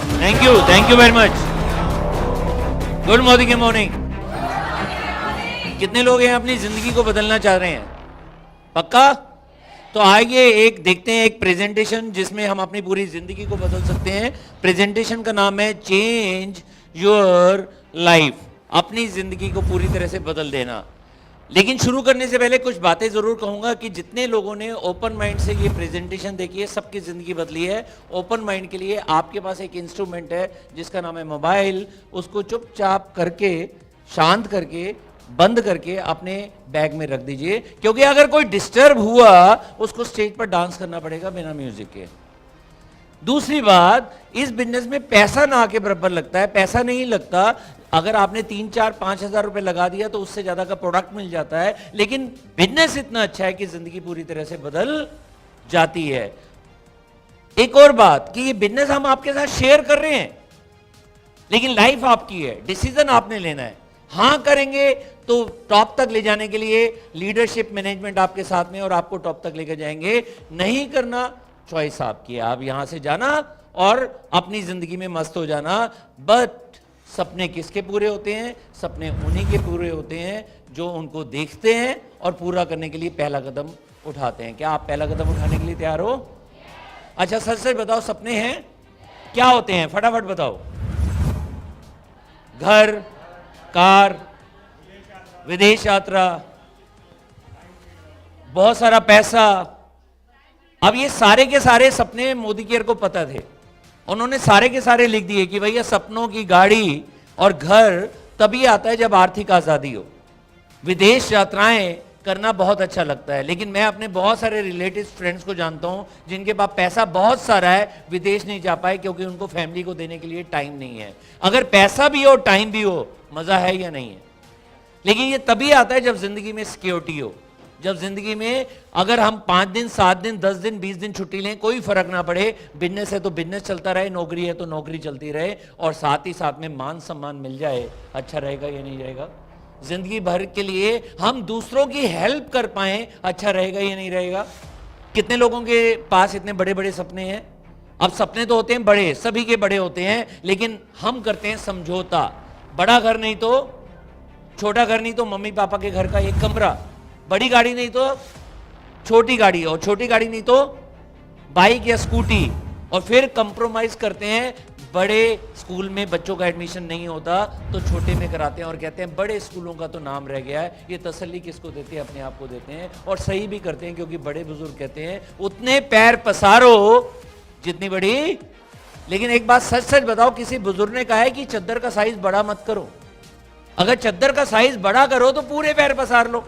Thank you very much. Good morning. कितने लोग हैं अपनी जिंदगी को बदलना चाह रहे हैं? पक्का? तो आइए एक देखते हैं एक प्रेजेंटेशन जिसमें हम अपनी पूरी जिंदगी को बदल सकते हैं। प्रेजेंटेशन का नाम है चेंज योर लाइफ। अपनी जिंदगी को पूरी तरह से बदल देना। लेकिन शुरू करने से पहले कुछ बातें जरूर कहूंगा कि जितने लोगों ने ओपन माइंड से ये प्रेजेंटेशन देखी है सबकी जिंदगी बदली है। ओपन माइंड के लिए आपके पास एक इंस्ट्रूमेंट है जिसका नाम है मोबाइल। उसको चुपचाप करके, शांत करके, बंद करके अपने बैग में रख दीजिए, क्योंकि अगर कोई डिस्टर्ब हुआ उसको स्टेज पर डांस करना पड़ेगा बिना म्यूजिक के। दूसरी बात, इस बिजनेस में पैसा ना आके बराबर लगता है, पैसा नहीं लगता। अगर आपने 3, 4, 5 हजार रुपए लगा दिया तो उससे ज्यादा का प्रोडक्ट मिल जाता है, लेकिन बिजनेस इतना अच्छा है कि जिंदगी पूरी तरह से बदल जाती है। एक और बात कि ये बिजनेस हम आपके साथ शेयर कर रहे हैं, लेकिन लाइफ आपकी है, डिसीजन आपने लेना है। हां करेंगे तो टॉप तक ले जाने के लिए लीडरशिप मैनेजमेंट आपके साथ में और आपको टॉप तक लेकर जाएंगे। नहीं करना, चॉइस आपकी है। आप यहां से जाना और अपनी जिंदगी में मस्त हो जाना। बट सपने किसके पूरे होते हैं? सपने उन्हीं के पूरे होते हैं जो उनको देखते हैं और पूरा करने के लिए पहला कदम उठाते हैं। क्या आप पहला कदम उठाने के लिए तैयार हो? अच्छा सच सच बताओ, सपने हैं क्या होते हैं? फटाफट बताओ। घर, कार, विदेश यात्रा, बहुत सारा पैसा। अब ये सारे के सारे सपने मोदी केयर को पता थे। उन्होंने सारे के सारे लिख दिए कि भैया सपनों की गाड़ी और घर तभी आता है जब आर्थिक आजादी हो। विदेश यात्राएं करना बहुत अच्छा लगता है, लेकिन मैं अपने बहुत सारे रिलेटिव फ्रेंड्स को जानता हूं जिनके पास पैसा बहुत सारा है, विदेश नहीं जा पाए क्योंकि उनको फैमिली को देने के लिए टाइम नहीं है। अगर पैसा भी हो, टाइम भी हो, मजा है या नहीं है? लेकिन ये तभी आता है जब जिंदगी में सिक्योरिटी हो, जब जिंदगी में अगर हम 5 दिन, 7 दिन, 10 दिन, 20 दिन छुट्टी लें, कोई फर्क ना पड़े। बिजनेस है तो बिजनेस चलता रहे, नौकरी है तो नौकरी चलती रहे, और साथ ही साथ में मान सम्मान मिल जाए। अच्छा रहेगा या नहीं रहेगा? जिंदगी भर के लिए हम दूसरों की हेल्प कर पाए, अच्छा रहेगा या नहीं रहेगा? कितने लोगों के पास इतने बड़े बड़े सपने हैं? अब सपने तो होते हैं बड़े, सभी के बड़े होते हैं, लेकिन हम करते हैं समझौता। बड़ा घर नहीं तो, छोटा घर नहीं तो मम्मी पापा के घर का एक कमरा, बड़ी गाड़ी नहीं तो छोटी गाड़ी, और छोटी गाड़ी नहीं तो बाइक या स्कूटी, और फिर कंप्रोमाइज करते हैं। बड़े स्कूल में बच्चों का एडमिशन नहीं होता तो छोटे में कराते हैं और कहते हैं बड़े स्कूलों का तो नाम रह गया है। ये तसल्ली किसको देते हैं? अपने आप को देते हैं, और सही भी करते हैं, क्योंकि बड़े बुजुर्ग कहते हैं उतने पैर पसारो जितनी बड़ी। लेकिन एक बात सच सच बताओ, किसी बुजुर्ग ने कहा है कि चद्दर का साइज बड़ा मत करो? अगर चद्दर का साइज बड़ा करो तो पूरे पैर पसार लो।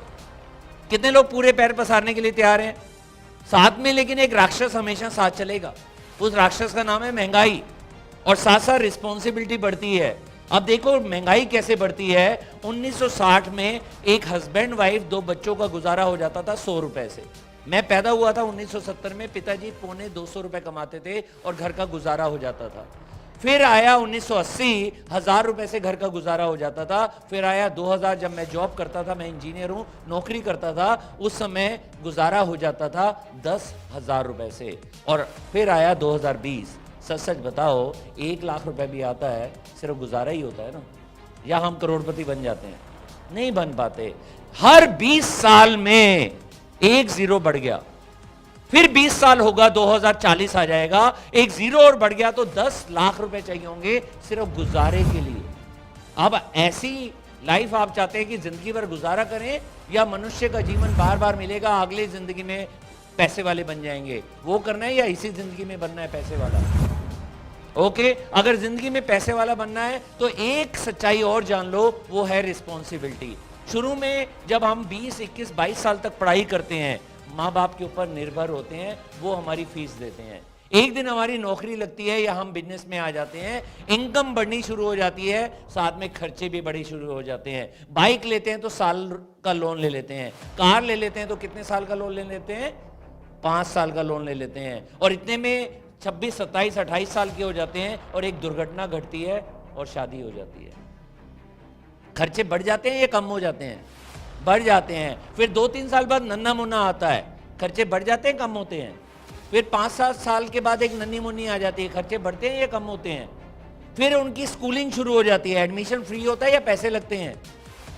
कितने लोग पूरे पैर पसारने के लिए तैयार हैं? साथ में लेकिन एक राक्षस हमेशा साथ चलेगा। उस राक्षस का नाम है महंगाई, और साथ साथ रिस्पॉन्सिबिलिटी बढ़ती है। अब देखो महंगाई कैसे बढ़ती है। 1960 में एक हस्बैंड वाइफ 2 बच्चों का गुजारा हो जाता था 100 रुपए से। मैं पैदा हुआ था 1970 में, पिताजी पौने 200 रुपए कमाते थे और घर का गुजारा हो जाता था। फिर आया 1980, 1000 रुपए से घर का गुजारा हो जाता था। फिर आया 2000, जब मैं जॉब करता था, मैं इंजीनियर हूं, नौकरी करता था, उस समय गुजारा हो जाता था 10,000 रुपए से। और फिर आया 2020। सच सच बताओ, 1 लाख रुपए भी आता है, सिर्फ गुजारा ही होता है ना? या हम करोड़पति बन जाते हैं? नहीं बन पाते। हर 20 साल में 1 जीरो बढ़ गया, फिर 20 साल होगा, 2040 आ जाएगा, 1 जीरो और बढ़ गया तो 10 लाख रुपए चाहिए होंगे सिर्फ गुजारे के लिए। अब ऐसी लाइफ आप चाहते हैं कि जिंदगी भर गुजारा करें, या मनुष्य का जीवन बार बार मिलेगा, अगली जिंदगी में पैसे वाले बन जाएंगे? वो करना है या इसी जिंदगी में बनना है पैसे वाला? ओके, अगर जिंदगी में पैसे वाला बनना है तो एक सच्चाई और जान लो, वो है रिस्पॉन्सिबिलिटी। शुरू में जब हम 20, 21, 22 साल तक पढ़ाई करते हैं, माँ बाप के ऊपर निर्भर होते हैं, वो हमारी फीस देते हैं। एक दिन हमारी नौकरी लगती है या हम बिजनेस में आ जाते हैं, इनकम बढ़नी शुरू हो जाती है, साथ में खर्चे भी बढ़े शुरू हो जाते हैं। बाइक लेते हैं तो साल का लोन ले लेते हैं, कार ले लेते हैं तो कितने साल का लोन ले लेते हैं? 5 साल का लोन ले लेते हैं, और इतने में 26, 27, 28 साल के हो जाते हैं, और एक दुर्घटना घटती है और शादी हो जाती है। खर्चे बढ़ जाते हैं या कम हो जाते हैं? बढ़ जाते हैं। फिर 2-3 साल बाद नन्ना मुन्ना आता है, खर्चे बढ़ जाते हैं कम होते हैं? फिर 5-7 साल के बाद एक नन्ही मुन्नी आ जाती है, खर्चे बढ़ते हैं या कम होते हैं? फिर उनकी स्कूलिंग शुरू हो जाती है, एडमिशन फ्री होता है या पैसे लगते हैं।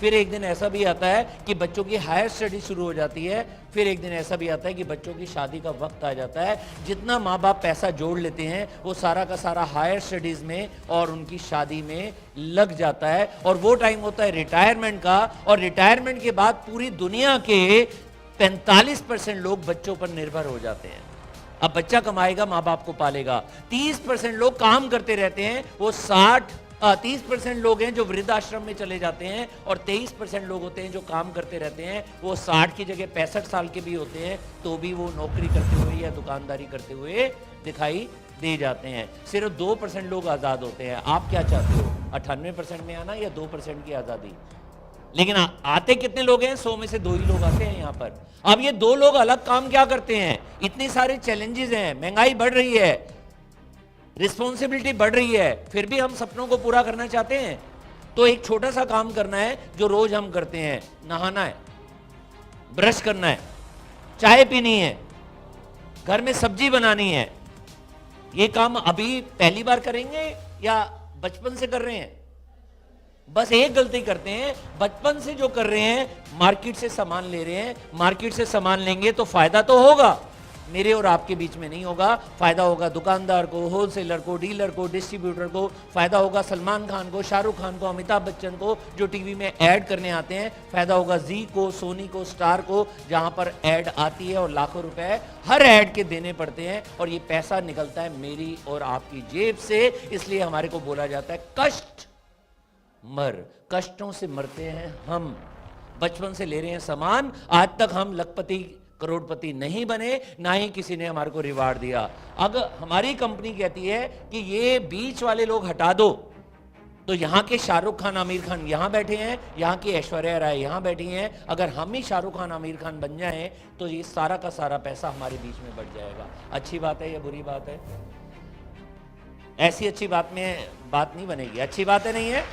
फिर एक दिन ऐसा भी आता है कि बच्चों की हायर स्टडी शुरू हो जाती है। फिर एक दिन ऐसा भी आता है कि बच्चों की शादी का वक्त आ जाता है। जितना माँ बाप पैसा जोड़ लेते हैं वो सारा का सारा हायर स्टडीज में और उनकी शादी में लग जाता है। और वो टाइम होता है रिटायरमेंट का, और रिटायरमेंट के बाद पूरी दुनिया के 45% लोग बच्चों पर निर्भर हो जाते हैं। अब बच्चा कमाएगा, माँ बाप को पालेगा। 30% लोग काम करते रहते हैं, वो 30% लोग हैं जो वृद्धाश्रम में चले जाते हैं, और 23% लोग होते हैं जो काम करते रहते हैं। वो 60 की जगह 65 साल के भी होते हैं, तो भी वो नौकरी करते हुए या दुकानदारी करते हुए दिखाई दे जाते हैं। सिर्फ 2% लोग आज़ाद होते हैं। आप क्या चाहते हो, 98% में आना या 2% की आज़ादी? लेकिन आते कितने लोग हैं? 100 में से 2 ही लोग आते हैं यहाँ पर। अब ये 2 लोग अलग काम क्या करते हैं? इतनी सारे चैलेंजेस हैं, महंगाई बढ़ रही है, रिस्पॉन्सिबिलिटी बढ़ रही है, फिर भी हम सपनों को पूरा करना चाहते हैं। तो एक छोटा सा काम करना है जो रोज हम करते हैं, नहाना है, ब्रश करना है, चाय पीनी है, घर में सब्जी बनानी है। ये काम अभी पहली बार करेंगे या बचपन से कर रहे हैं? बस एक गलती करते हैं, बचपन से जो कर रहे हैं, मार्केट से सामान ले रहे हैं। मार्केट से सामान लेंगे तो फायदा तो होगा, मेरे और आपके बीच में नहीं होगा। फायदा होगा दुकानदार को, होलसेलर को, डीलर को, डिस्ट्रीब्यूटर को। फायदा होगा सलमान खान को, शाहरुख खान को, अमिताभ बच्चन को जो टीवी में ऐड करने आते हैं। फायदा होगा जी को, सोनी को, स्टार को, जहां पर ऐड आती है और लाखों रुपए हर ऐड के देने पड़ते हैं, और ये पैसा निकलता है मेरी और आपकी जेब से। इसलिए हमारे को बोला जाता है कष्ट मर, कष्टों से मरते हैं हम। बचपन से ले रहे हैं सामान, आज तक हम लखपति करोड़पति नहीं बने, ना ही किसी ने हमारे को रिवार्ड दिया। अगर हमारी कंपनी कहती है कि ये बीच वाले लोग हटा दो, तो यहाँ के शाहरुख खान, आमिर खान यहाँ बैठे हैं, यहाँ की ऐश्वर्या राय यहाँ बैठी हैं। अगर हम ही शाहरुख खान, आमिर खान बन जाएं तो ये सारा का सारा पैसा हमारे बीच में बढ़ जाएगा। अच्छी बात है या बुरी बात है? ऐसी अच्छी बात में बात नहीं बनेगी, अच्छी बात है नहीं है।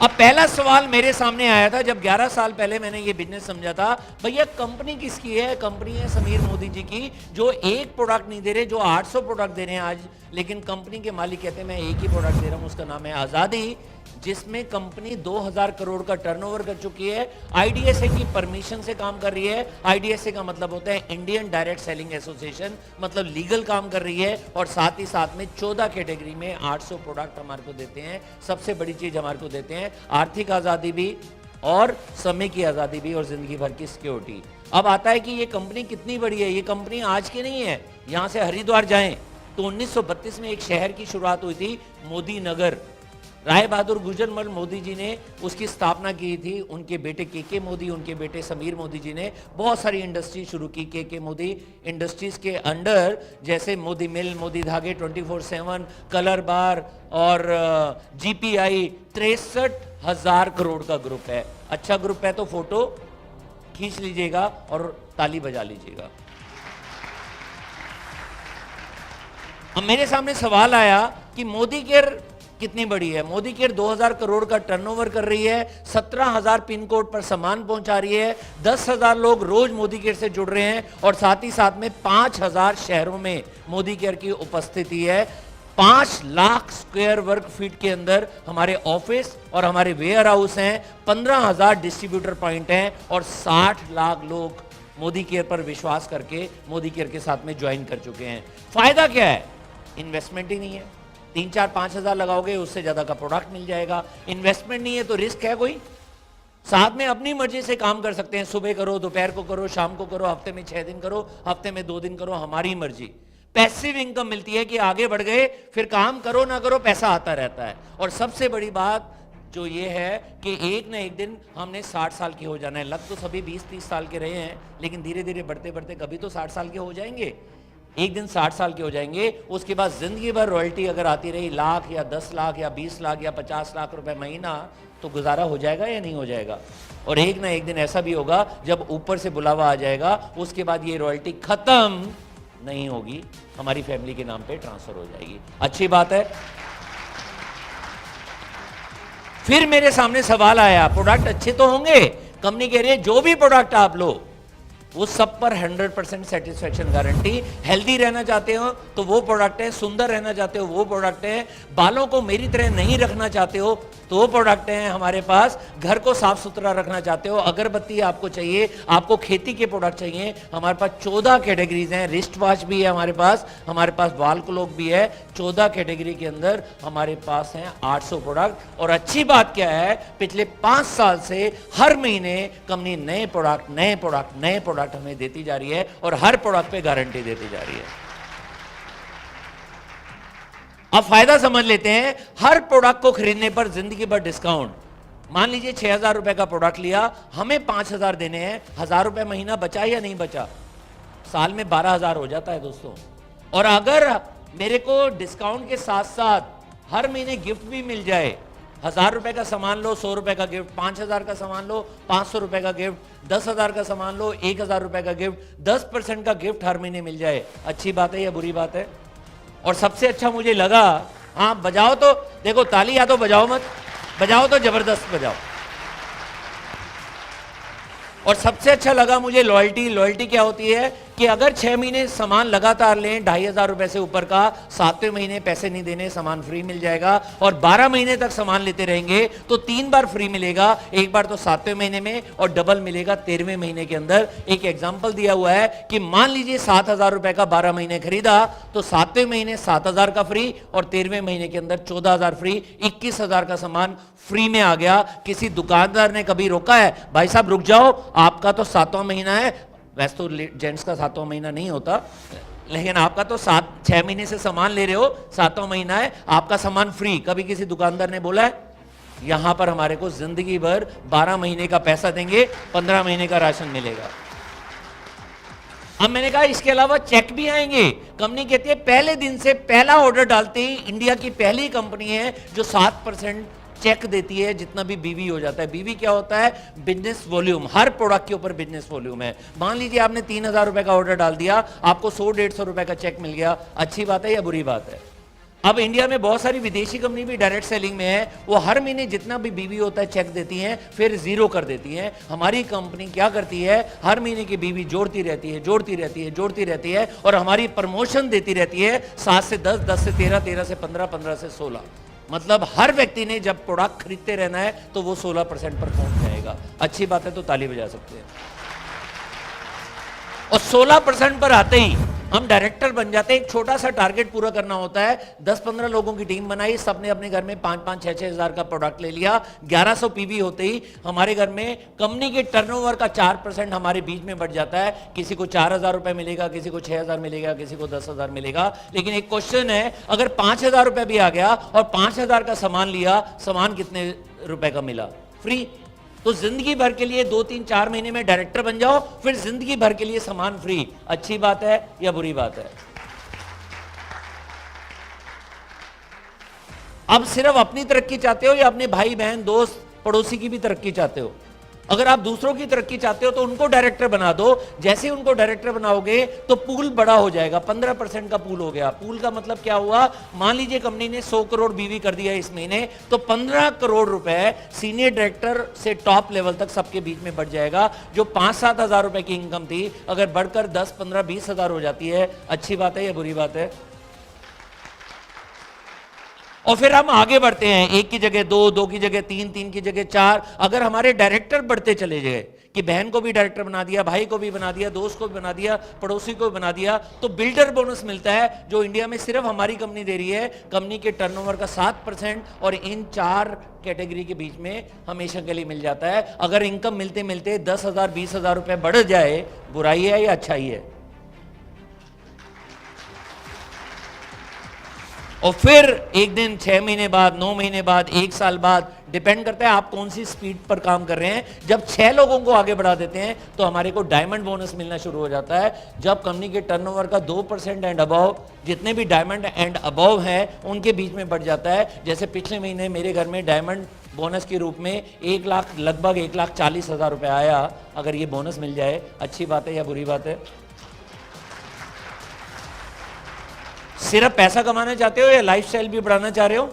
अब पहला सवाल मेरे सामने आया था जब 11 साल पहले मैंने ये बिजनेस समझा था, भैया कंपनी किसकी है? कंपनी है समीर मोदी जी की, जो एक प्रोडक्ट नहीं दे रहे, जो 800 प्रोडक्ट दे रहे हैं आज। लेकिन कंपनी के मालिक कहते हैं मैं एक ही प्रोडक्ट दे रहा हूं, उसका नाम है आजादी, जिसमें कंपनी 2000 करोड़ का टर्नओवर कर चुकी है। आईडीएसए की परमिशन से काम कर रही है। आईडीएसए का मतलब होता है इंडियन डायरेक्ट सेलिंग एसोसिएशन, मतलब लीगल काम कर रही है। और साथ ही साथ में 14 कैटेगरी में 800 प्रोडक्ट हमारे को देते हैं। सबसे बड़ी चीज हमारे को देते हैं आर्थिक आजादी भी, और समय की आजादी भी, और जिंदगी भर की सिक्योरिटी। अब आता है कि ये कंपनी कितनी बड़ी है। ये कंपनी आज की नहीं है। यहां से हरिद्वार जाएं तो 1932 में एक शहर की शुरुआत हुई थी, मोदी नगर। राय बहादुर गुजरमल मोदी जी ने उसकी स्थापना की थी। उनके बेटे के मोदी, उनके बेटे समीर मोदी जी ने बहुत सारी इंडस्ट्री शुरू की। के मोदी इंडस्ट्रीज के अंडर जैसे मोदी मिल, मोदी धागे, 24/7, कलर बार और जीपीआई, 63,000 करोड़ का ग्रुप है। अच्छा ग्रुप है तो फोटो खींच लीजिएगा और ताली बजा लीजिएगा। अब मेरे सामने सवाल आया कि मोदी केयर कितनी बड़ी है। मोदी केयर 2000 करोड़ का टर्नओवर कर रही है, 17,000 पिन कोड पर सामान पहुंचा रही है, 10,000 लोग रोज मोदी केयर से जुड़ रहे हैं, और साथ ही साथ में 5,000 शहरों में मोदी केयर की उपस्थिति है। 5 लाख स्क्वायर वर्ग फीट के अंदर हमारे ऑफिस और हमारे वेयर हाउस हैं, 15,000 डिस्ट्रीब्यूटर पॉइंट हैं, और 60 लाख लोग मोदी केयर पर विश्वास करके मोदी केयर के साथ में ज्वाइन कर चुके हैं। फायदा क्या है? इन्वेस्टमेंट ही नहीं है। 3-4-5 हजार लगाओगे, उससे ज्यादा का प्रोडक्ट मिल जाएगा। इन्वेस्टमेंट नहीं है तो रिस्क है कोई? साथ में अपनी मर्जी से काम कर सकते हैं, सुबह करो, दोपहर को करो, शाम को करो, हफ्ते में 6 दिन करो, हफ्ते में 2 दिन करो, हमारी मर्जी। पैसिव इनकम मिलती है कि आगे बढ़ गए, फिर काम करो ना करो, पैसा आता रहता है। और सबसे बड़ी बात जो ये है कि एक ना एक दिन हमने 60 साल के हो जाना है। लग तो सभी 20-30 साल के रहे हैं, लेकिन धीरे धीरे बढ़ते बढ़ते कभी तो 60 साल के हो जाएंगे। एक दिन 60 साल के हो जाएंगे, उसके बाद जिंदगी भर रॉयल्टी अगर आती रही, लाख या 10 लाख या 20 लाख या 50 लाख रुपए महीना, तो गुजारा हो जाएगा या नहीं हो जाएगा? और एक ना एक दिन ऐसा भी होगा जब ऊपर से बुलावा आ जाएगा, उसके बाद ये रॉयल्टी खत्म नहीं होगी, हमारी फैमिली के नाम पे ट्रांसफर हो जाएगी। अच्छी बात है। फिर मेरे सामने सवाल आया, प्रोडक्ट अच्छे तो होंगे, कंपनी कह रही है जो भी प्रोडक्ट आप लो वो सब पर 100% सेटिस्फेक्शन गारंटी। हेल्दी रहना चाहते हो तो वो प्रोडक्ट है, सुंदर रहना चाहते हो वो प्रोडक्ट है, बालों को मेरी तरह नहीं रखना चाहते हो तो वो प्रोडक्ट है हमारे पास, घर को साफ सुथरा रखना चाहते हो, अगरबत्ती आपको चाहिए, आपको खेती के प्रोडक्ट चाहिए, हमारे पास 14 कैटेगरीज हैं। रिस्ट वॉच भी है हमारे पास वाल क्लॉक भी है। 14 कैटेगरी के अंदर हमारे पास हैं 800 प्रोडक्ट। और अच्छी बात क्या है, पिछले 5 साल से हर महीने कंपनी नए प्रोडक्ट हमें देती जा रही है और हर प्रोडक्ट पे गारंटी देती जा रही है। अब फायदा समझ लेते हैं। हर प्रोडक्ट को खरीदने पर जिंदगी भर डिस्काउंट। मान लीजिए 6,000 रुपए का प्रोडक्ट लिया, हमें 5,000 देने हैं, 1,000 रुपए महीना बचा या नहीं बचा? साल में 12,000 हो जाता है दोस्तों। और अगर मेरे को डिस्काउंट के साथ साथ हर महीने गिफ्ट भी मिल जाए, 1,000 रुपए का सामान लो 100 रुपए का गिफ्ट, 5,000 का सामान लो 500 रुपए का गिफ्ट, 10,000 का सामान लो 1,000 रुपए का गिफ्ट, 10% का गिफ्ट हर महीने मिल जाए, अच्छी बात है या बुरी बात है? और सबसे अच्छा मुझे लगा, हाँ बजाओ तो, देखो ताली या तो बजाओ मत, बजाओ तो जबरदस्त बजाओ। और सबसे अच्छा लगा मुझे लॉयल्टी क्या होती है कि अगर 6 महीने सामान लगातार लें 2,500 रुपए से ऊपर का, 7वें महीने पैसे नहीं देने, सामान फ्री मिल जाएगा। और 12 महीने तक सामान लेते रहेंगे तो 3 बार फ्री मिलेगा, एक बार तो 7वें महीने में और डबल मिलेगा 13वें महीने के अंदर। एक एग्जांपल दिया हुआ है कि मान लीजिए 7,000 रुपए का 12 महीने खरीदा तो 7वें महीने 7,000 का फ्री और 13वें महीने के अंदर 14,000 फ्री, 21,000 का सामान फ्री में आ गया। किसी दुकानदार ने कभी रोका है, भाई साहब रुक जाओ, आपका तो 7वां महीना है, वैसे तो जेंट्स का 7वां महीना नहीं होता, लेकिन आपका तो 6 महीने से सामान ले रहे हो, 7वां महीना है, आपका सामान फ्री। कभी किसी दुकानदार ने बोला है? यहां पर हमारे को जिंदगी भर 12 महीने का पैसा देंगे, 15 महीने का राशन मिलेगा। अब मैंने कहा इसके अलावा चेक भी आएंगे। कंपनी कहती है पहले दिन से पहला ऑर्डर डालते ही इंडिया की पहली कंपनी है जो 7% चेक देती है, जितना भी बीवी हो जाता है। बीवी क्या होता है? Business volume. हर प्रोडक्ट के ऊपर बिजनेस वॉल्यूम है। मान लीजिए आपने 3,000 रुपए का ऑर्डर डाल दिया, आपको 100-150 रुपए का चेक मिल गया, अच्छी बात है या बुरी बात है? अब इंडिया में बहुत सारी विदेशी कंपनी भी डायरेक्ट सेलिंग में है, वो हर महीने जितना भी बीवी होता है चेक देती हैं, फिर जीरो कर देती हैं। हमारी कंपनी क्या करती है? हर महीने की बीवी जोड़ती रहती है और हमारी प्रमोशन देती रहती है, 7 से 10, 10 से 13, 13 से 15, 15 से 16। मतलब हर व्यक्ति ने जब प्रोडक्ट खरीदते रहना है तो वो 16% पर पहुंच जाएगा। अच्छी बात है तो ताली बजा सकते हैं। और 16% पर आते ही हम डायरेक्टर बन जाते हैं। एक छोटा सा टारगेट पूरा करना होता है। 10-15 लोगों की टीम बनाई, सबने अपने घर में 5-5, 6-6 हज़ार का प्रोडक्ट ले लिया। 1100 पीवी होते ही हमारे घर में कंपनी के टर्नओवर का 4% हमारे बीच में बढ़ जाता है। किसी को 4,000 रुपए मिलेगा, किसी को 6,000 मिलेगा, किसी को 10,000 मिलेगा। लेकिन एक क्वेश्चन है, अगर 5,000 रुपए भी आ गया और 5,000 का सामान लिया, सामान कितने रुपए का मिला? फ्री। तो जिंदगी भर के लिए 2-3-4 महीने में डायरेक्टर बन जाओ, फिर जिंदगी भर के लिए सामान फ्री। अच्छी बात है या बुरी बात है? अब सिर्फ अपनी तरक्की चाहते हो या अपने भाई बहन दोस्त पड़ोसी की भी तरक्की चाहते हो? अगर आप दूसरों की तरक्की चाहते हो तो उनको डायरेक्टर बना दो। जैसे ही उनको डायरेक्टर बनाओगे तो पूल बड़ा हो जाएगा। 15% का पूल हो गया। पूल का मतलब क्या हुआ? मान लीजिए कंपनी ने 100 करोड़ बीवी कर दिया इस महीने, तो 15 करोड़ रुपए सीनियर डायरेक्टर से टॉप लेवल तक सबके बीच में बढ़ जाएगा। जो 5-7 हजार रुपए की इनकम थी, अगर बढ़कर 10, 15, 20 हजार हो जाती है, अच्छी बात है या बुरी बात है? और फिर हम आगे बढ़ते हैं, 1 की जगह 2, 2 की जगह 3, 3 की जगह 4। अगर हमारे डायरेक्टर बढ़ते चले गए कि बहन को भी डायरेक्टर बना दिया, भाई को भी बना दिया, दोस्त को भी बना दिया, पड़ोसी को भी बना दिया, तो बिल्डर बोनस मिलता है जो इंडिया में सिर्फ हमारी कंपनी दे रही है। कंपनी के टर्नओवर का 7% और इन 4 कैटेगरी के बीच में हमेशा के लिए मिल जाता है। अगर इनकम मिलते मिलते 10,000, 20,000 रुपए बढ़ जाए, बुराई है या अच्छाई है? और फिर एक दिन, 6 महीने बाद, 9 महीने बाद, 1 साल बाद, डिपेंड करता है आप कौन सी स्पीड पर काम कर रहे हैं। जब 6 लोगों को आगे बढ़ा देते हैं तो हमारे को डायमंड बोनस मिलना शुरू हो जाता है। जब कंपनी के टर्नओवर का 2% एंड अबव, जितने भी डायमंड एंड अबव हैं उनके बीच में बढ़ जाता है। जैसे पिछले महीने मेरे घर में डायमंड बोनस के रूप में 1 लाख, लगभग 1,40,000 रुपए आया। अगर ये बोनस मिल जाए, अच्छी बात है या बुरी बात है? सिर्फ पैसा कमाना चाहते हो या लाइफस्टाइल भी बढ़ाना चाह रहे हो?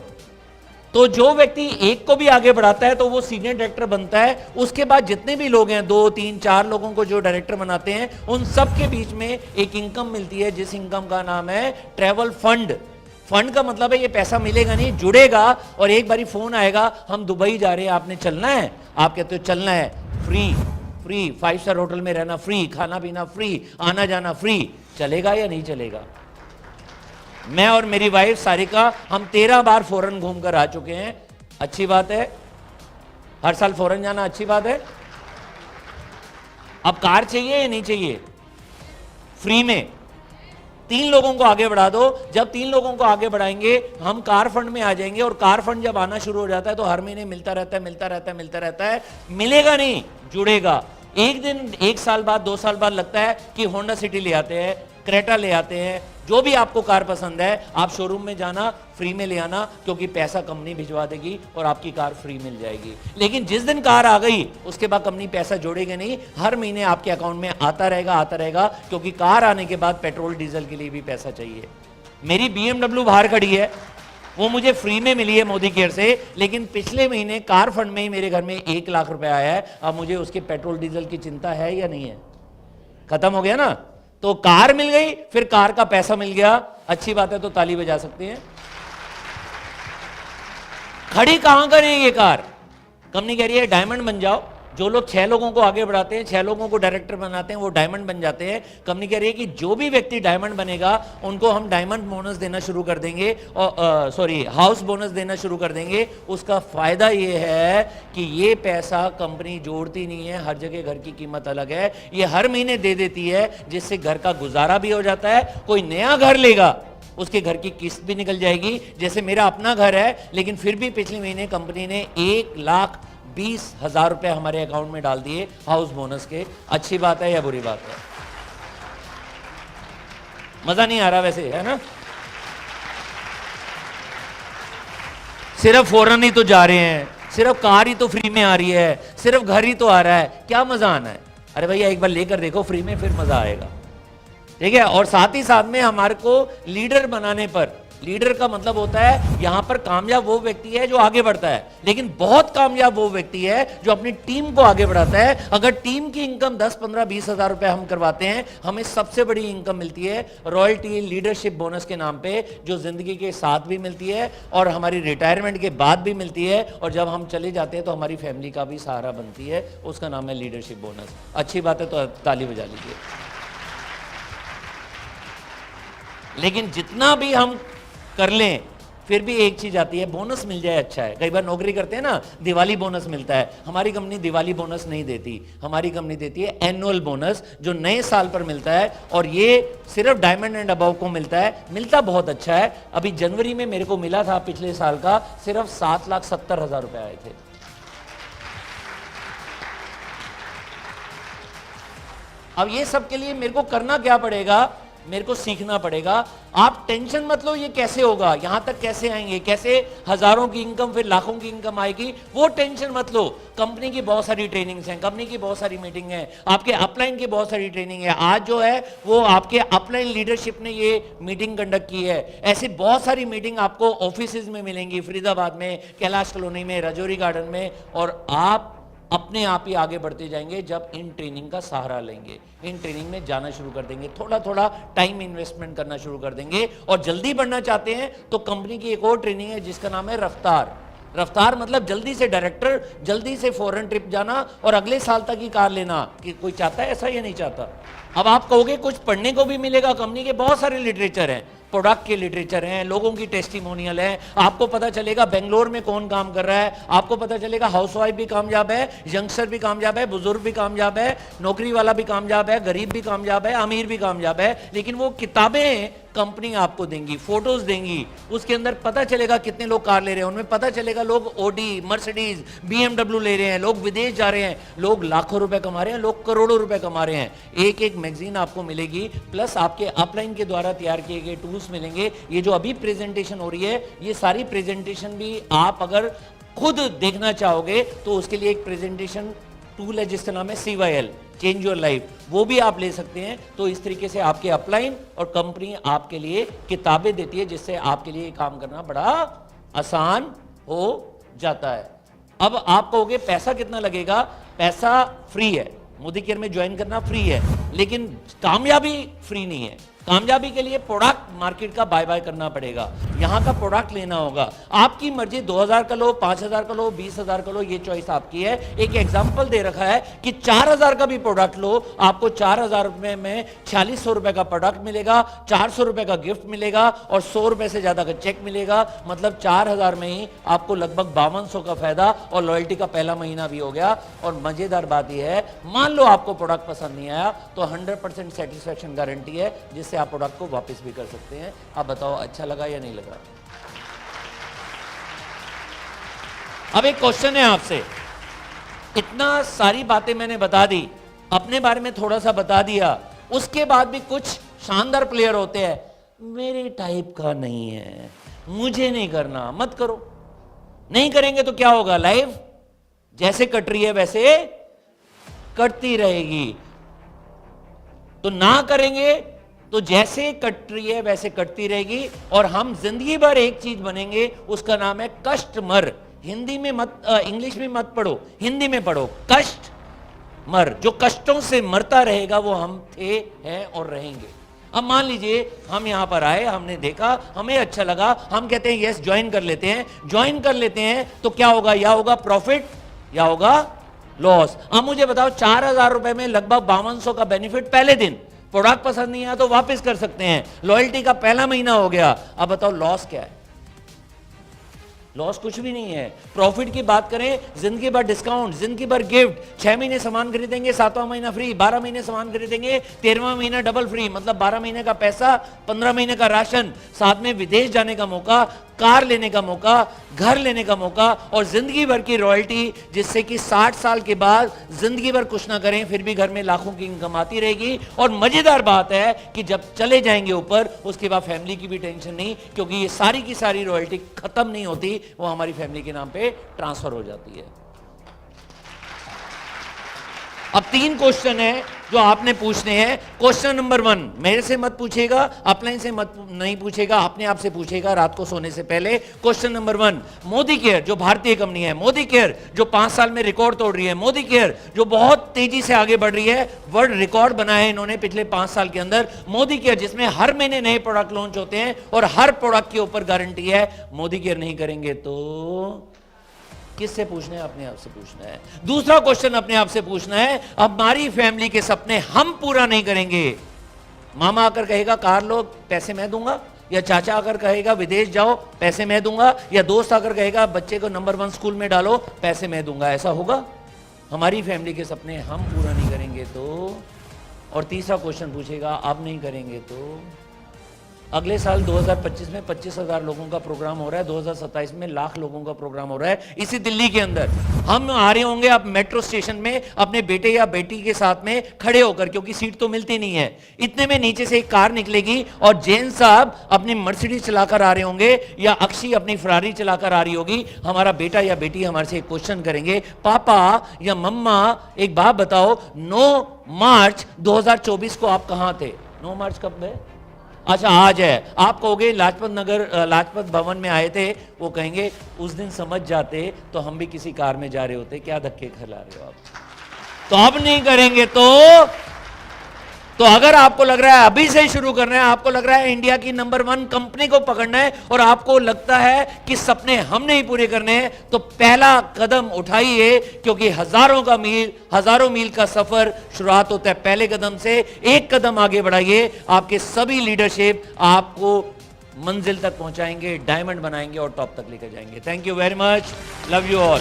तो जो व्यक्ति एक को भी आगे बढ़ाता है तो वो सीनियर डायरेक्टर बनता है। उसके बाद जितने भी लोग हैं, 2 3 4 लोगों को जो डायरेक्टर बनाते हैं, उन सब के बीच में एक इनकम मिलती है, जिस इनकम का नाम है ट्रैवल फंड। फंड का मतलब है ये पैसा मिलेगा नहीं, जुड़ेगा और एक बारी फोन आएगा, हम दुबई जा रहे हैं, आपने चलना है? आप कहते हो चलना है, फ्री फ्री, 5 स्टार होटल में रहना फ्री, खाना पीना फ्री, आना जाना फ्री। चलेगा या नहीं चलेगा? मैं और मेरी वाइफ सारिका, हम 13 बार फॉरेन घूमकर आ चुके हैं। अच्छी बात है, हर साल फॉरेन जाना अच्छी बात है। अब कार चाहिए या नहीं चाहिए? फ्री में 3 लोगों को आगे बढ़ा दो। जब 3 लोगों को आगे बढ़ाएंगे, हम कार फंड में आ जाएंगे, और कार फंड जब आना शुरू हो जाता है तो हर महीने मिलता रहता है, मिलता रहता है, मिलता रहता है। मिलेगा नहीं, जुड़ेगा। एक दिन, 1 साल बाद, 2 साल बाद लगता है कि होंडा सिटी ले आते हैं, क्रेटा ले आते हैं, जो भी आपको कार पसंद है, आप शोरूम में जाना, फ्री में ले आना, क्योंकि पैसा कंपनी भिजवा देगी और आपकी कार फ्री मिल जाएगी। लेकिन जिस दिन कार आ गई, उसके बाद कंपनी पैसा जोड़ेगी नहीं, हर महीने आपके अकाउंट में आता रहेगा, क्योंकि कार आने के बाद पेट्रोल डीजल के लिए भी पैसा चाहिए। मेरी BMW बाहर खड़ी है, वो मुझे फ्री में मिली है मोदी केयर से, लेकिन पिछले महीने कार फंड में ही मेरे घर में 1 लाख रुपए आया है। अब मुझे उसके पेट्रोल डीजल की चिंता है या नहीं है? खत्म हो गया ना। तो कार मिल गई, फिर कार का पैसा मिल गया, अच्छी बात है, तो ताली बजा सकते हैं। खड़ी कहां करें ये कार? कंपनी कह रही है डायमंड बन जाओ। जो लोग 6 लोगों को आगे बढ़ाते हैं, 6 लोगों को डायरेक्टर बनाते हैं, वो डायमंड बन जाते हैं। कंपनी कह रही है कि जो भी व्यक्ति डायमंड बनेगा, उनको हम डायमंड बोनस देना शुरू कर देंगे, और हाउस बोनस देना शुरू कर देंगे। उसका फायदा ये है कि ये पैसा कंपनी जोड़ती नहीं है, हर जगह घर की कीमत अलग है, ये हर महीने दे देती है, जिससे घर का गुजारा भी हो जाता है। कोई नया घर लेगा, उसके घर की किस्त भी निकल जाएगी। जैसे मेरा अपना घर है, लेकिन फिर भी पिछले महीने कंपनी ने 1,20,000 रुपए हमारे अकाउंट में डाल दिए हाउस बोनस के। अच्छी बात है या बुरी बात है? मजा नहीं आ रहा वैसे, है ना? सिर्फ फॉरेन ही तो जा रहे हैं, सिर्फ कार ही तो फ्री में आ रही है, सिर्फ घर ही तो आ रहा है, क्या मजा आना है? अरे भैया एक बार लेकर देखो फ्री में, फिर मजा आएगा। ठीक है। और साथ ही साथ में हमारे को लीडर बनाने पर, लीडर का मतलब होता है यहां पर कामयाब वो व्यक्ति है जो आगे बढ़ता है, लेकिन बहुत कामयाब वो व्यक्ति है जो अपनी टीम को आगे बढ़ाता है। अगर टीम की इनकम 10, 15, 20 हजार रुपए हम करवाते हैं, हमें सबसे बड़ी इनकम मिलती है रॉयल्टी लीडरशिप बोनस के नाम पे, जो जिंदगी के साथ भी मिलती है और हमारी रिटायरमेंट के बाद भी मिलती है, और जब हम चले जाते हैं तो हमारी फैमिली का भी सहारा बनती है। उसका नाम है लीडरशिप बोनस। अच्छी बात है, तो ताली बजा लीजिए। लेकिन जितना भी हम कर लें, फिर भी एक चीज आती है, बोनस मिल जाए अच्छा है। कई बार नौकरी करते हैं ना, दिवाली बोनस मिलता है। हमारी कंपनी दिवाली बोनस नहीं देती, हमारी कंपनी देती है एनुअल बोनस, जो नए साल पर मिलता है, और ये सिर्फ डायमंड एंड अबव को मिलता है। मिलता बहुत अच्छा है। अभी जनवरी में मेरे को मिला था पिछले साल का, सिर्फ 7,70,000 रुपए आए थे। अब ये सब के लिए मेरे को करना क्या पड़ेगा? मेरे को सीखना पड़ेगा। आप टेंशन मत लो ये कैसे होगा, यहां तक कैसे आएंगे, कैसे हजारों की इनकम फिर लाखों की इनकम आएगी, वो टेंशन मत लो। कंपनी की बहुत सारी ट्रेनिंग्स हैं, कंपनी की बहुत सारी मीटिंग है, आपके अपलाइन की बहुत सारी ट्रेनिंग है। आज जो है वो आपके अपलाइन लीडरशिप ने ये मीटिंग कंडक्ट की है। ऐसी बहुत सारी मीटिंग आपको ऑफिस में मिलेंगी, फरीदाबाद में, कैलाश कॉलोनी में, राजौरी गार्डन में, और आप अपने आप ही आगे बढ़ते जाएंगे जब इन ट्रेनिंग का सहारा लेंगे, इन ट्रेनिंग में जाना शुरू कर देंगे, थोड़ा थोड़ा टाइम इन्वेस्टमेंट करना शुरू कर देंगे। और जल्दी बढ़ना चाहते हैं तो कंपनी की एक और ट्रेनिंग है जिसका नाम है रफ्तार। रफ्तार मतलब जल्दी से डायरेक्टर, जल्दी से फॉरेन ट्रिप जाना और अगले साल तक ही कार लेना। कि कोई चाहता है ऐसा या नहीं चाहता? अब आप कहोगे कुछ पढ़ने को भी मिलेगा, कंपनी के बहुत सारे लिटरेचर हैं, प्रोडक्ट के लिटरेचर हैं, लोगों की टेस्टिमोनियल है, आपको पता चलेगा बेंगलोर में कौन काम कर रहा है, आपको पता चलेगा हाउसवाइफ भी कामयाब है, यंगस्टर भी कामयाब है, बुजुर्ग भी कामयाब है, नौकरी वाला भी कामयाब है, गरीब भी कामयाब है, अमीर भी कामयाब है। लेकिन वो किताबें कंपनी आपको देंगी, फोटोज देंगी, उसके अंदर पता चलेगा कितने लोग कार ले रहे हैं, उनमें पता चलेगा लोग ओडी, मर्सिडीज, BMW ले रहे हैं, लोग विदेश जा रहे हैं, लोग लाखों रुपए कमा रहे हैं, लोग करोड़ों रुपए कमा रहे हैं। एक एक मैगजीन आपको मिलेगी, प्लस आपके अपलाइन के द्वारा तैयार किए गए टूल्स मिलेंगे। ये जो अभी प्रेजेंटेशन हो रही है, ये सारी प्रेजेंटेशन भी आप अगर खुद देखना चाहोगे तो उसके लिए एक प्रेजेंटेशन टूल है जिसका नाम है CYL, चेंज योर लाइफ, वो भी आप ले सकते हैं। तो इस तरीके से आपके अपलाइन और कंपनी आपके लिए किताबें देती है, जिससे आपके लिए काम करना बड़ा आसान हो जाता है। अब आप कहोगे पैसा कितना लगेगा? पैसा फ्री है, मोदी केयर में ज्वाइन करना फ्री है, लेकिन कामयाबी फ्री नहीं है। कामयाबी के लिए प्रोडक्ट मार्केट का बाय बाय करना पड़ेगा, यहां का प्रोडक्ट लेना होगा। आपकी मर्जी 2000 का लो, 5000 का लो, 20,000 का लो, ये चॉइस आपकी है। एक एग्जांपल दे रखा है कि 4000 का भी प्रोडक्ट लो, आपको 4000 रुपए में 4600 रुपए का प्रोडक्ट मिलेगा, 400 रुपए का गिफ्ट मिलेगा और 100 रुपए से ज्यादा का चेक मिलेगा। मतलब 4000 में ही आपको लगभग 5200 का फायदा और लॉयल्टी का पहला महीना भी हो गया। और मजेदार बात यह है, मान लो आपको प्रोडक्ट पसंद नहीं आया तो 100% सेटिस्फैक्शन गारंटी है, जिससे आप प्रोडक्ट को वापस भी कर सकते हैं। आप बताओ अच्छा लगा या नहीं लगा? अब एक क्वेश्चन है आपसे, इतना सारी बातें मैंने बता दी, अपने बारे में थोड़ा सा बता दिया, उसके बाद भी कुछ शानदार प्लेयर होते हैं, मेरे टाइप का नहीं है, मुझे नहीं करना, मत करो। नहीं करेंगे तो क्या होगा? लाइफ जैसे कट रही है वैसे कटती रहेगी। तो ना करेंगे तो जैसे कट रही है वैसे कटती रहेगी और हम जिंदगी भर एक चीज बनेंगे, उसका नाम है कस्टमर। हिंदी में मत, इंग्लिश में मत पढ़ो, हिंदी में पढ़ो, कष्ट मर। जो कष्टों से मरता रहेगा वो हम थे, हैं और रहेंगे। अब मान लीजिए हम यहां पर आए, हमने देखा, हमें अच्छा लगा, हम कहते हैं यस ज्वाइन कर लेते हैं। ज्वाइन कर लेते हैं तो क्या होगा? या होगा प्रॉफिट या होगा लॉस। अब मुझे बताओ, 4000 रुपए में लगभग 5200 का बेनिफिट पहले दिन। प्रोडक्ट पसंद नहीं आया तो वापस कर सकते हैं, लॉयल्टी का पहला महीना हो गया। अब बताओ लॉस क्या है? लॉस कुछ भी नहीं है। प्रॉफिट की बात करें, जिंदगी भर डिस्काउंट, जिंदगी भर गिफ्ट, 6 महीने सामान खरीदेंगे 7वां महीना फ्री, 12 महीने सामान खरीदेंगे 13वां महीना डबल फ्री, मतलब 12 महीने का पैसा, 15 महीने का राशन, साथ में विदेश जाने का मौका, कार लेने का मौका, घर लेने का मौका और जिंदगी भर की रॉयल्टी, जिससे कि 60 साल के बाद जिंदगी भर कुछ ना करें फिर भी घर में लाखों की इनकम आती रहेगी। और मजेदार बात है कि जब चले जाएंगे ऊपर, उसके बाद फैमिली की भी टेंशन नहीं, क्योंकि ये सारी की सारी रॉयल्टी खत्म नहीं होती, वो हमारी फैमिली के नाम पे ट्रांसफर हो जाती है। अब 3 क्वेश्चन है जो आपने पूछने हैं। क्वेश्चन नंबर 1 मेरे से मत पूछेगा, अपलाइन से मत नहीं पूछेगा, अपने आप से पूछेगा रात को सोने से पहले। क्वेश्चन नंबर 1, मोदी केयर जो भारतीय कंपनी है, मोदी केयर जो 5 साल में रिकॉर्ड तोड़ रही है, मोदी केयर जो बहुत तेजी से आगे बढ़ रही है, वर्ल्ड रिकॉर्ड बनाया है इन्होंने पिछले 5 साल के अंदर। मोदी केयर जिसमें हर महीने नए प्रोडक्ट लॉन्च होते हैं और हर प्रोडक्ट के ऊपर गारंटी है। मोदी केयर नहीं करेंगे तो किससे पूछना है? अपने आप से पूछना है। दूसरा क्वेश्चन अपने आप से पूछना है, हमारी फैमिली के सपने हम पूरा नहीं करेंगे, मामा आकर कहेगा कार लो, पैसे मैं दूंगा, या चाचा आकर कहेगा विदेश जाओ, पैसे मैं दूंगा, या दोस्त आकर कहेगा बच्चे को नंबर 1 स्कूल में डालो, पैसे मैं दूंगा, ऐसा होगा? हमारी फैमिली के सपने हम पूरा नहीं करेंगे तो? और तीसरा क्वेश्चन पूछेगा, आप नहीं करेंगे तो? अगले साल 2025 में 25,000 लोगों का प्रोग्राम हो रहा है, 2027 में लाख लोगों का प्रोग्राम हो रहा है इसी दिल्ली के अंदर। हम आ रहे होंगे आप मेट्रो स्टेशन में अपने बेटे या बेटी के साथ में खड़े होकर, क्योंकि सीट तो मिलती नहीं है। इतने में नीचे से एक कार निकलेगी और जैन साहब अपनी मर्सिडीज चलाकर आ रहे होंगे या अक्षी अपनी फरारी चलाकर आ रही होगी। हमारा बेटा या बेटी हमारे से एक क्वेश्चन करेंगे, पापा या मम्मा एक बात बताओ, 9 मार्च 2024 को आप कहां थे? 9 मार्च कब है? अच्छा आज है। आप कहोगे लाजपत भवन में आए थे, वो कहेंगे उस दिन समझ जाते तो हम भी किसी कार में जा रहे होते, क्या धक्के खिला रहे हो आप? तो अब नहीं करेंगे तो अगर आपको लग रहा है अभी से शुरू करना है, आपको लग रहा है इंडिया की नंबर 1 कंपनी को पकड़ना है और आपको लगता है कि सपने हमने ही पूरे करने हैं, तो पहला कदम उठाइए, क्योंकि हजारों मील का सफर शुरुआत होता है पहले कदम से। एक कदम आगे बढ़ाइए, आपके सभी लीडरशिप आपको मंजिल तक पहुंचाएंगे, डायमंड बनाएंगे और टॉप तक लेकर जाएंगे। Thank you very much, love you all.